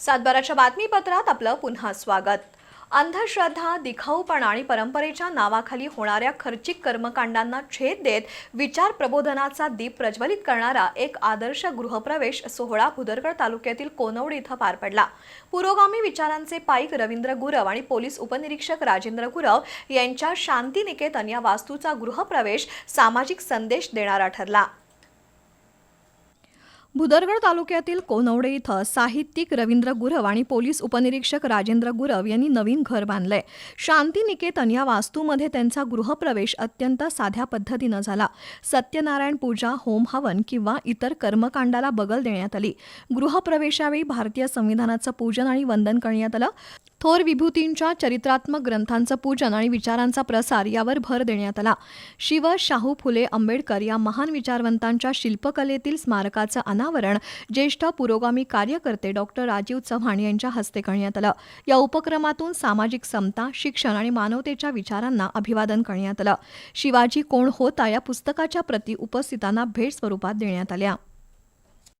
सातबाराच्या बातमीपत्रात आपलं पुन्हा स्वागत। अंधश्रद्धा, दिखाऊपणा आणि परंपरेच्या नावाखाली होणाऱ्या खर्चिक कर्मकांडांना छेद देत विचार प्रबोधनाचा दीप प्रज्वलित करणारा एक आदर्श गृहप्रवेश सोहळा भुदरगड तालुक्यातील कोनवडे इथं पार पडला। पुरोगामी विचारांचे पाईक रवींद्र गुरव आणि पोलीस उपनिरीक्षक राजेंद्र गुरव यांच्या शांतिनिकेतन या वास्तूचा गृहप्रवेश सामाजिक संदेश देणारा ठरला। भुदरगड तालुक्यातील कोनवडे इथं साहित्यिक रवींद्र गुरव आणि पोलीस उपनिरीक्षक राजेंद्र गुरव यांनी नवीन घर बांधलंय। शांतिनिकेतन या वास्तूमध्ये त्यांचा गृहप्रवेश अत्यंत साध्या पद्धतीनं झाला। सत्यनारायण पूजा, होम हवन किंवा इतर कर्मकांडाला बगल देण्यात आली। गृहप्रवेशावेळी भारतीय संविधानाचं पूजन आणि वंदन करण्यात आलं। थोर विभूतींच्या चरित्रात्मक ग्रंथांचं पूजन आणि विचारांचा प्रसार यावर भर देण्यात आला। शिव, शाहू फुले, आंबेडकर या महान विचारवंतांच्या शिल्पकलेतील स्मारकाचं अनावरण ज्येष्ठ पुरोगामी कार्यकर्ते डॉक्टर राजीव चव्हाण यांच्या हस्ते करण्यात आलं। या उपक्रमातून सामाजिक समता, शिक्षण आणि मानवतेच्या विचारांना अभिवादन करण्यात आलं। शिवाजी कोण होता या पुस्तकाच्या प्रती उपस्थितांना भेट स्वरूपात देण्यात आल्या।